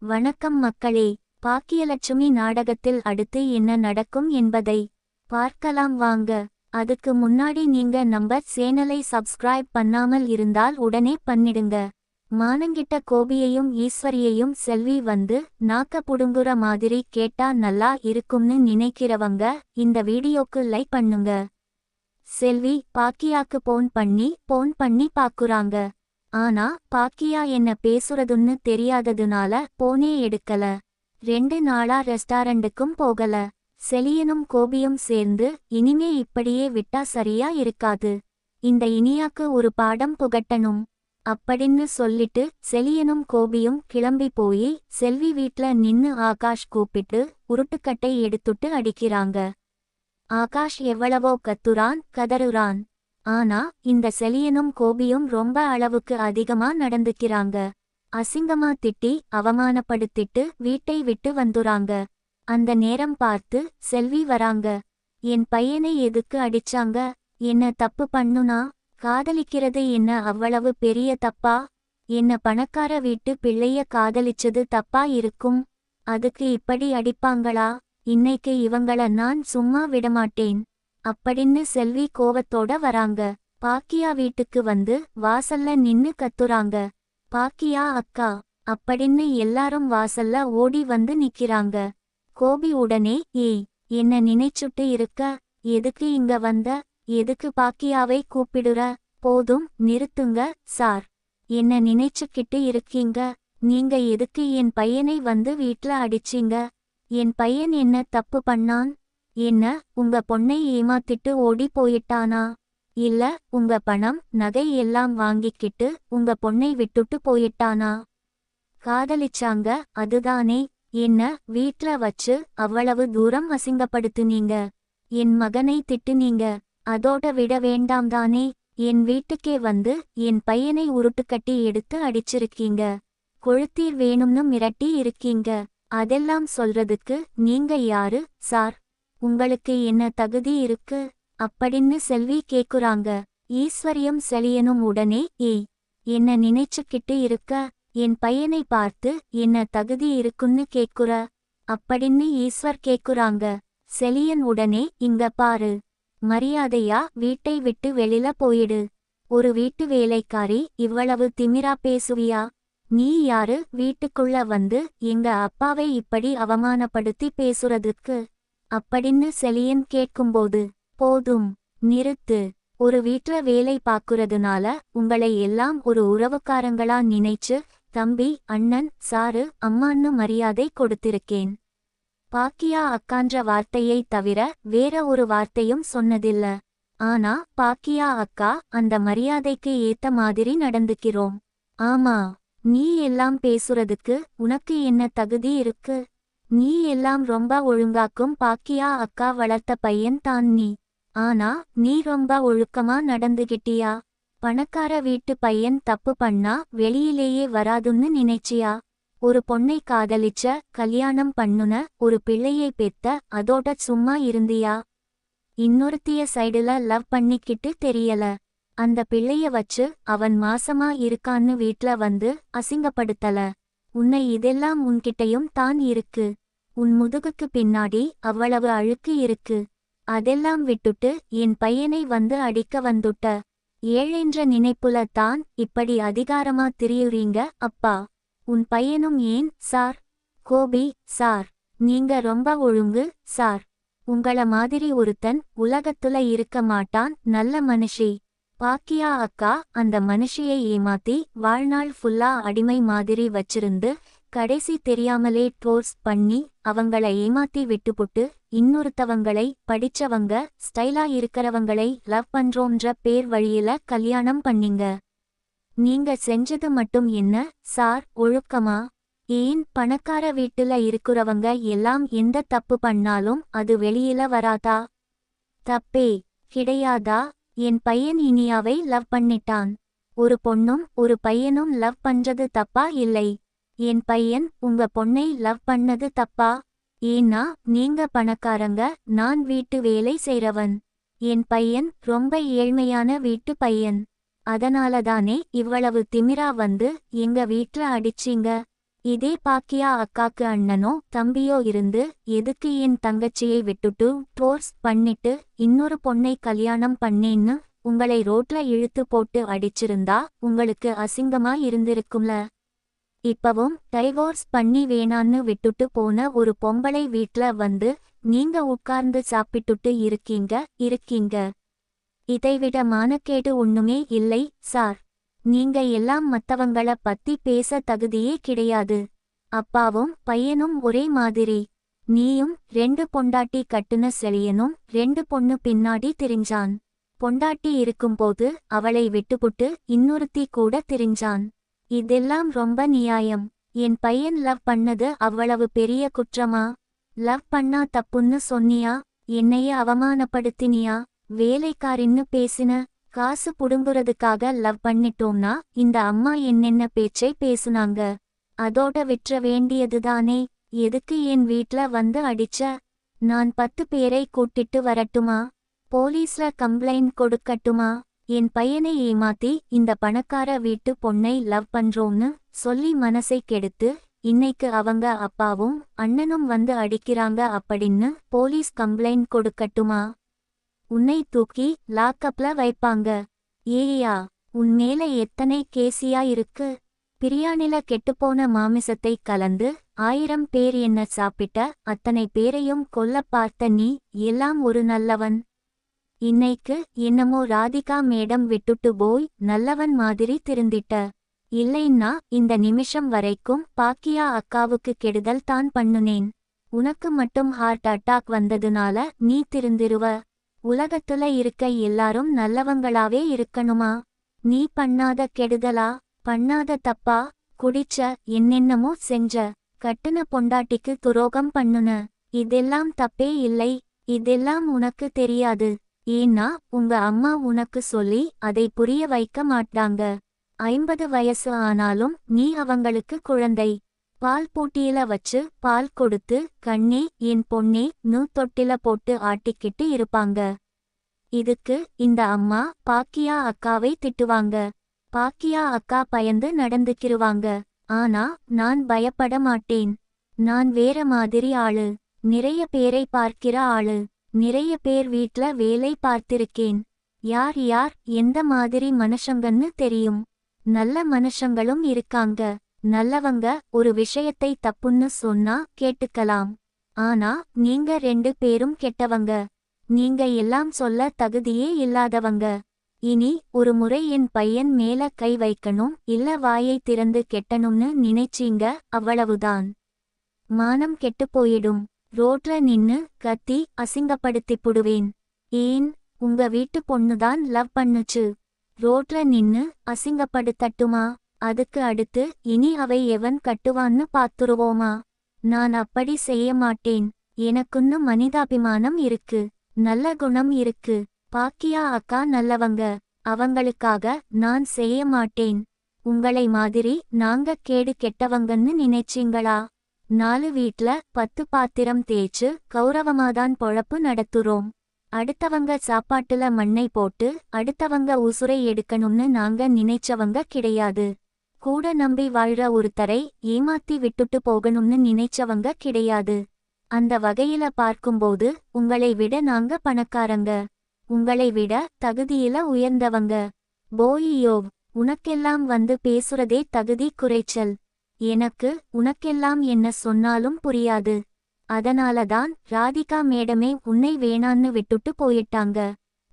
வணக்கம் மக்களே. பாக்கியலட்சுமி நாடகத்தில் அடுத்து என்ன நடக்கும் என்பதை பார்க்கலாம் வாங்க. அதுக்கு முன்னாடி நீங்க நம்ம சேனலை சப்ஸ்கிரைப் பண்ணாமல் இருந்தால் உடனே பண்ணிடுங்க. மானங்கிட்ட கோபியையும் ஈஸ்வரியையும் செல்வி வந்து நாக்க புடுங்குற மாதிரி கேட்டா நல்லா இருக்கும்னு நினைக்கிறவங்க இந்த வீடியோக்கு லைக் பண்ணுங்க. செல்வி பாக்கியாக்கு போன் பண்ணி பாக்குறாங்க. ஆனா பாக்கியா என்ன பேசுறதுன்னு தெரியாததுனால போனே எடுக்கல. 2 நாளா ரெஸ்டாரண்ட்டுக்கும் போகல. செலியனும் கோபியும் சேர்ந்து இனிமே இப்படியே விட்டா சரியா இருக்காது. இந்த இனியாக்கு ஒரு பாடம் புகட்டணும் அப்படின்னு சொல்லிட்டு செலியனும் கோபியும் கிளம்பி போய் செல்வி வீட்ல நின்னு ஆகாஷ் கூப்பிட்டு உருட்டுக்கட்டை எடுத்துட்டு அடிக்கிறாங்க. ஆகாஷ் எவ்வளவோ கதறுறான். ஆனா இந்த செலியனும் கோபியும் ரொம்ப அளவுக்கு அதிகமா நடந்துக்கிறாங்க. அசிங்கமா திட்டி அவமானப்படுத்திட்டு வீட்டை விட்டு வந்துறாங்க. அந்த நேரம் பார்த்து செல்வி வராங்க. என் பையனை எதுக்கு அடிச்சாங்க? என்ன தப்பு பண்ணுனா? காதலிக்கிறது என்ன அவ்வளவு பெரிய தப்பா? என்ன பணக்கார வீட்டு பிள்ளைய காதலிச்சது தப்பா இருக்கும்? அதுக்கு இப்படி அடிப்பாங்களா? இன்னைக்கு இவங்கள நான் சும்மா விடமாட்டேன் அப்படின்னு செல்வி கோவத்தோட வராங்க. பாக்கியா வீட்டுக்கு வந்து வாசல்ல நின்னு கத்துறாங்க. பாக்கியா அக்கா அப்படின்னு எல்லாரும் வாசல்ல ஓடி வந்து நிக்கிறாங்க. கோபி உடனே ஏய் என்ன நினைச்சுட்டு இருக்க? எதுக்கு இங்க வந்த? எதுக்கு பாக்கியாவை கூப்பிடுற? போதும் நிறுத்துங்க சார். என்ன நினைச்சுக்கிட்டு இருக்கீங்க? நீங்க எதுக்கு என் பையனை வந்து வீட்ல அடிச்சீங்க? என் பையன் என்ன தப்பு பண்ணான்? என்ன உங்க பொண்ணை ஏமாத்திட்டு ஓடி போயிட்டானா? இல்ல உங்க பணம் நகை எல்லாம் வாங்கிக்கிட்டு உங்க பொண்ணை விட்டுட்டு போயிட்டானா? காதலிச்சாங்க அதுதானே? என்ன வீட்ல வச்சு அவ்வளவு தூரம் அசிங்கப்படுத்துனீங்க. என் மகனை திட்டுனீங்க. அதோட விட வேண்டாம் தானே? என் வீட்டுக்கே வந்து என் பையனை உருட்டுக்கட்டி எடுத்து அடிச்சிருக்கீங்க. கொழுத்தீர் வேணும்னு மிரட்டி இருக்கீங்க. அதெல்லாம் சொல்றதுக்கு நீங்க யாரு சார்? உங்களுக்கு என்ன தகுதி இருக்கு? அப்படின்னு செல்வி கேக்குறாங்க. ஈஸ்வரியும் செலியனும் உடனே ஏய் என்ன நினைச்சுக்கிட்டு இருக்க? என் பையனை பார்த்து என்ன தகுதி இருக்குன்னு கேக்குற? அப்படின்னு ஈஸ்வர் கேக்குறாங்க. செலியன் உடனே இங்க பாரு. மரியாதையா வீட்டை விட்டு வெளில போயிடு. ஒரு வீட்டு வேலைக்காரி இவ்வளவு திமிரா பேசுவியா? நீ யாரு வீட்டுக்குள்ள வந்து எங்க அப்பாவை இப்படி அவமானப்படுத்தி பேசுறதுக்கு? அப்படின்னு செலியன் கேட்கும்போது போதும் நிறுத்து. ஒரு வீட்ல வேலை பாக்குறதுனால உங்களை எல்லாம் ஒரு உறவுக்காரங்களா நினைச்சு தம்பி அண்ணன் சாரு அம்மான்னு மரியாதை கொடுத்திருக்கேன். பாக்கியா அக்கான்ற வார்த்தையை தவிர வேற ஒரு வார்த்தையும் சொன்னதில்ல. ஆனா பாக்கியா அக்கா அந்த மரியாதைக்கு ஏத்த மாதிரி நடந்துக்கிறோம். ஆமா நீ எல்லாம் பேசுறதுக்கு உனக்கு என்ன தகுதி இருக்கு? நீ எல்லாம் ரொம்ப ஒழுங்காக்கும் பாக்கியா அக்கா வளர்த்த பையன் தான் நீ. ஆனா நீ ரொம்ப ஒழுக்கமா நடந்துகிட்டியா? பணக்கார வீட்டு பையன் தப்பு பண்ணா வெளியிலேயே வராதுன்னு நினைச்சியா? ஒரு பொண்ணை காதலிச்ச கல்யாணம் பண்ணுன ஒரு பிள்ளையை பெத்த அதோட சும்மா இருந்தியா? இன்னொருத்திய சைடுல லவ் பண்ணிக்கிட்டு தெரியல. அந்த பிள்ளைய வச்சு அவன் மாசமா இருக்கான்னு வீட்ல வந்து அசிங்கப்படுத்தல. உன்னை இதெல்லாம் உன்கிட்டயும் தான் இருக்கு. உன் முதுகுக்கு பின்னாடி அவ்வளவு அழுக்கு இருக்கு. அதெல்லாம் விட்டுட்டு என் பையனை வந்து அடிக்க வந்துட்ட. ஏழென்ற நினைப்புல தான் இப்படி அதிகாரமா திரியுறீங்க அப்பா. உன் பையனும் ஏன் சார்? கோபி சார் நீங்க ரொம்ப ஒழுங்கு சார். உங்கள மாதிரி ஒருத்தன் உலகத்துல இருக்க மாட்டான். நல்ல மனுஷி. பாக்கியா அக்கா அந்த மனுஷியை ஏமாத்தி வாழ்நாள் ஃபுல்லா அடிமை மாதிரி வச்சிருந்து கடைசி தெரியாமலே டோர்ஸ் பண்ணி அவங்கள ஏமாத்தி விட்டுப்புட்டு இன்னொருத்தவங்களை படிச்சவங்க ஸ்டைலா இருக்கிறவங்களை லவ் பண்றோன்ற பேர் வழியில கல்யாணம் பண்ணீங்க. நீங்க செஞ்சது மட்டும் என்ன சார் ஒழுக்கமா? ஏன் பணக்கார வீட்டுல இருக்கிறவங்க எல்லாம் எந்த தப்பு பண்ணாலும் அது வெளியில வராதா? தப்பே கிடையாதா? என் பையன் இனியாவை லவ் பண்ணிட்டான். ஒரு பொண்ணும் ஒரு பையனும் லவ் பண்றது தப்பா இல்லை. என் பையன் உங்க பொண்ணை லவ் பண்ணது தப்பா? ஏன்னா நீங்க பணக்காரங்க நான் வீட்டு வேலை செய்றவன். என் பையன் ரொம்ப ஏழ்மையான வீட்டு பையன். அதனாலதானே இவ்வளவு திமிரா வந்து எங்க வீட்ல அடிச்சீங்க. இதே பாக்கியா அக்காக்கு அண்ணனோ தம்பியோ இருந்து எதுக்கு என் தங்கச்சியை விட்டுட்டு டோர்ஸ் பண்ணிட்டு இன்னொரு பொண்ணை கல்யாணம் பண்ணேன்னு உங்களை ரோட்ல இழுத்து போட்டு அடிச்சிருந்தா உங்களுக்கு அசிங்கமா இருந்திருக்கும்ல. இப்பவும் டைவோர்ஸ் பண்ணி வேணான்னு விட்டுட்டு போன ஒரு பொம்பளை வீட்ல வந்து நீங்க உட்கார்ந்து சாப்பிட்டுட்டு இருக்கீங்க. இதைவிட மானக்கேடு ஒண்ணுமே இல்லை சார். நீங்க எல்லாம் மத்தவங்கள பத்தி பேச தகுதியே கிடையாது. அப்பாவும் பையனும் ஒரே மாதிரி. நீயும் 2 பொண்டாட்டி கட்டுன செழியனும் 2 பொண்ணு பின்னாடி திரிஞ்சான். பொண்டாட்டி இருக்கும்போது அவளை விட்டுப்புட்டு இன்னொருத்தி கூட திரிஞ்சான். இதெல்லாம் ரொம்ப நியாயம். என் பையன் லவ் பண்ணது அவ்வளவு பெரிய குற்றமா? லவ் பண்ணா தப்புன்னு சொன்னியா? என்னைய அவமானப்படுத்தினியா? வேலைக்காரின்னு பேசின? காசு புடுங்குறதுக்காக லவ் பண்ணிட்டோம்னா இந்த அம்மா என்னென்ன பேச்சை பேசுனாங்க. அதோட விற்ற வேண்டியதுதானே. எதுக்கு என் வீட்ல வந்து அடிச்ச? நான் 10 பேரை கூட்டிட்டு வரட்டுமா? போலீஸ்ல கம்ப்ளைண்ட் கொடுக்கட்டுமா? என் பையனை ஏமாத்தி இந்த பணக்கார வீட்டு பொண்ணை லவ் பண்றோம்னு சொல்லி மனசை கெடுத்து இன்னைக்கு அவங்க அப்பாவும் அண்ணனும் வந்து அடிக்கிறாங்க அப்படின்னு போலீஸ் கம்ப்ளைண்ட் கொடுக்கட்டுமா? உன்னை தூக்கி லாக்கப்ல வைப்பாங்க. ஏயா, உன் மேல எத்தனை கேசியா இருக்கு? பிரியாணில கெட்டுப்போன மாமிசத்தை கலந்து 1000 பேர் என்ன சாப்பிட்ட அத்தனை பேரையும் கொல்ல பார்த்த நீ எல்லாம் ஒரு நல்லவன். இன்னைக்கு என்னமோ ராதிகா மேடம் விட்டுட்டு போய் நல்லவன் மாதிரி திருந்திட்ட. இல்லைன்னா இந்த நிமிஷம் வரைக்கும் பாக்கியா அக்காவுக்கு கெடுதல் தான் பண்ணுனேன். உனக்கு மட்டும் ஹார்ட் அட்டாக் வந்ததுனால நீ திருந்திருவ. உலகத்துல இருக்க எல்லாரும் நல்லவங்களாவே இருக்கணுமா? நீ பண்ணாத கெடுதலா? பண்ணாத தப்பா? குடிச்ச, என்னென்னமோ செஞ்ச, கட்டுன பொண்டாட்டிக்கு துரோகம் பண்ணுன. இதெல்லாம் தப்பே இல்லை. இதெல்லாம் உனக்கு தெரியாது. ஏன்னா உங்க அம்மா உனக்கு சொல்லி அதை புரிய வைக்க மாட்டாங்க. 50 வயசு ஆனாலும் நீ அவங்களுக்கு குழந்தை. பால் போட்டியில வச்சு பால் கொடுத்து கண்ணே என் பொண்ணே நூ தொட்டில போட்டு ஆட்டிக்கிட்டு இருப்பாங்க. இதுக்கு இந்த அம்மா பாக்கியா அக்காவை திட்டுவாங்க. பாக்கியா அக்கா பயந்து நடந்துக்கிருவாங்க. ஆனா நான் பயப்பட மாட்டேன். நான் வேற மாதிரி ஆளு. நிறைய பேரை பார்க்கிற ஆளு. நிறைய பேர் வீட்ல வேலை பார்த்திருக்கேன். யார் யார் எந்த மாதிரி மனுஷங்கன்னு தெரியும். நல்ல மனுஷங்களும் இருக்காங்க. நல்லவங்க ஒரு விஷயத்தை தப்புன்னு சொன்னா கேட்டுக்கலாம். ஆனா நீங்க 2 பேரும் கெட்டவங்க. நீங்க எல்லாம் சொல்ல தகுதியே இல்லாதவங்க. இனி ஒரு முறை என் பையன் மேல கை வைக்கணும் இல்ல வாயை திறந்து கெட்டணும்னு நினைச்சீங்க அவ்வளவுதான். மானம் கெட்டு போயிடும். ரோட்ல நின்னு கத்தி அசிங்கப்படுத்திப்புடுவேன். ஏன், உங்க வீட்டு பொண்ணுதான் லவ் பண்ணுச்சு. ரோட்ல நின்னு அசிங்கப்படுத்தட்டுமா? அதுக்கு அடுத்து இனி அவை எவன் கட்டுவான்னு பாத்துருவோமா? நான் அப்படி செய்ய மாட்டேன். எனக்குன்னு மனிதாபிமானம் இருக்கு. நல்ல குணம் இருக்கு. பாக்கியா அக்கா நல்லவங்க. அவங்களுக்காக நான் செய்ய மாட்டேன். உங்களை மாதிரி நாங்க கேடு கெட்டவங்கன்னு நினைச்சீங்களா? 4 வீட்ல 10 பாத்திரம் தேய்ச்சு கௌரவமாதான் பொழப்பு நடத்துறோம். அடுத்தவங்க சாப்பாட்டுல மண்ணை போட்டு அடுத்தவங்க உசுரை எடுக்கணும்னு நாங்க நினைச்சவங்க கிடையாது. கூட நம்பி வாழ்ற ஒருத்தரை ஏமாத்தி விட்டுட்டு போகணும்னு நினைச்சவங்க கிடையாது. அந்த வகையில பார்க்கும்போது உங்களை விட நாங்க பணக்காரங்க. உங்களை விட தகுதியில உயர்ந்தவங்க. போயியோவ், உனக்கெல்லாம் வந்து பேசுறதே தகுதி குறைச்சல். எனக்கு உனக்கெல்லாம் என்ன சொன்னாலும் புரியாது. அதனாலதான் ராதிகா மேடமே உன்னை வேணான்னு விட்டுட்டு போயிட்டாங்க.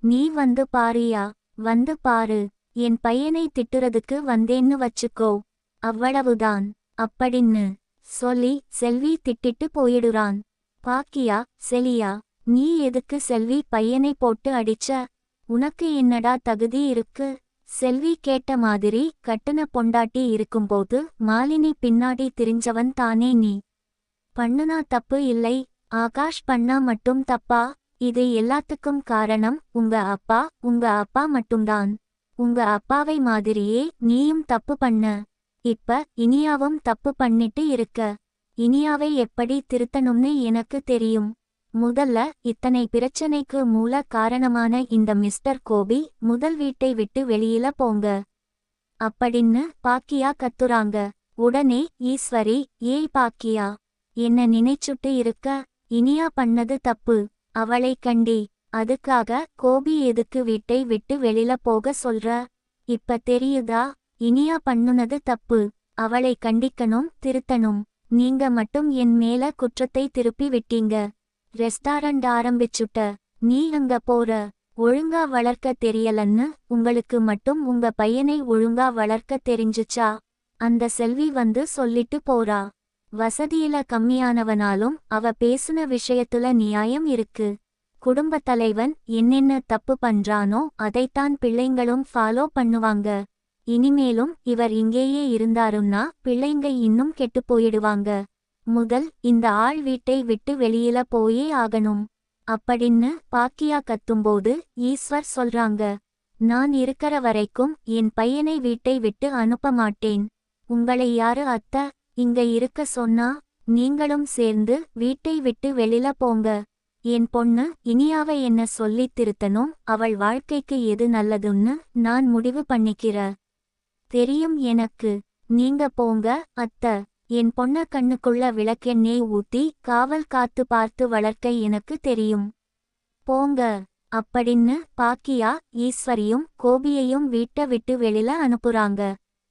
நீ வந்து பாரியா? வந்து பாரு. என் பையனை திட்டுறதுக்கு வந்தேன்னு வச்சுக்கோ. அவ்வளவுதான். அப்படின்னு சொல்லி செல்வி திட்டிட்டு போயிடுறான். பாக்கியா, செலியா, நீ எதுக்கு செல்வி பையனை போட்டு அடிச்ச? உனக்கு என்னடா தகுதி இருக்கு? செல்வி கேட்ட மாதிரி கட்டுன பொண்டாட்டி இருக்கும்போது மாலினி பின்னாடி திரிஞ்சவன் தானே நீ. பண்ணுனா தப்பு இல்லை. ஆகாஷ் பண்ணா மட்டும் தப்பா? இது எல்லாத்துக்கும் காரணம் உங்க அப்பா மட்டும்தான். உங்க அப்பாவை மாதிரியே நீயும் தப்பு பண்ண. இப்ப இனியாவும் தப்பு பண்ணிட்டு இருக்க. இனியாவை எப்படி திருத்தணும்னு எனக்கு தெரியும். முதல்ல இத்தனை பிரச்சனைக்கு மூல காரணமான இந்த மிஸ்டர் கோபி முதல் வீட்டை விட்டு வெளியில போங்க அப்படின்னு பாக்கியா கத்துறாங்க. உடனே ஈஸ்வரி, ஏய் பாக்கியா, என்ன நினைச்சுட்டு இருக்க? இனியா பண்ணது தப்பு. அவளை கண்டி. அதுக்காக கோபி எதுக்கு வீட்டை விட்டு வெளில போக சொல்ற? இப்ப தெரியுதா? இனியா பண்ணுனது தப்பு. அவளை கண்டிக்கணும், திருத்தணும். நீங்க மட்டும் என் மேல குற்றத்தை திருப்பி விட்டீங்க. ரெஸ்டாரண்ட் ஆரம்பிச்சுட்ட. நீ அங்க போற. ஒழுங்கா வளர்க்க தெரியலன்னு உங்களுக்கு மட்டும் உங்க பையனை ஒழுங்கா வளர்க்க தெரிஞ்சுச்சா? அந்த செல்வி வந்து சொல்லிட்டு போறா. வசதியில கம்மியானவனாலும் அவ பேசுன விஷயத்துல நியாயம் இருக்கு. குடும்பத் தலைவன் என்னென்ன தப்பு பண்றானோ அதைத்தான் பிள்ளைங்களும் ஃபாலோ பண்ணுவாங்க. இனிமேலும் இவர் இங்கேயே இருந்தாருன்னா பிள்ளைங்க இன்னும் கெட்டுப் போயிடுவாங்க. முதல் இந்த ஆள் வீட்டை விட்டு வெளியில போயே ஆகணும் அப்படின்னு பாக்கியா கத்தும்போது ஈஸ்வர் சொல்றாங்க, நான் இருக்கற வரைக்கும் என் பையனை வீட்டை விட்டு அனுப்ப மாட்டேன். உங்களை யாரு அத்தை இங்க இருக்க சொன்னா? நீங்களும் சேர்ந்து வீட்டை விட்டு வெளியில போங்க. என் பொண்ணு இனியாவை என்ன சொல்லித் திருத்தணும். அவள் வாழ்க்கைக்கு எது நல்லதுன்னு நான் முடிவு பண்ணிக்கிற. தெரியும் எனக்கு. நீங்க போங்க அத்தை. என் பொண்ண கண்ணுக்குள்ள விளக்கெண்ணெய் ஊத்தி காவல் காத்து பார்த்து வளர்க்க எனக்கு தெரியும். போங்க அப்படின்னு பாக்கியா ஈஸ்வரியும் கோபியையும் வீட்டை விட்டு வெளியில அனுப்புறாங்க.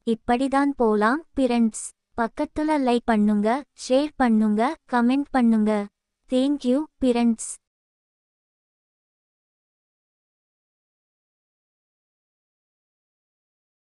இப்படிதான் போலாம் ஃப்ரெண்ட்ஸ். பக்கத்துல லைக் பண்ணுங்க, ஷேர் பண்ணுங்க, கமெண்ட் பண்ணுங்க. Thank you friends.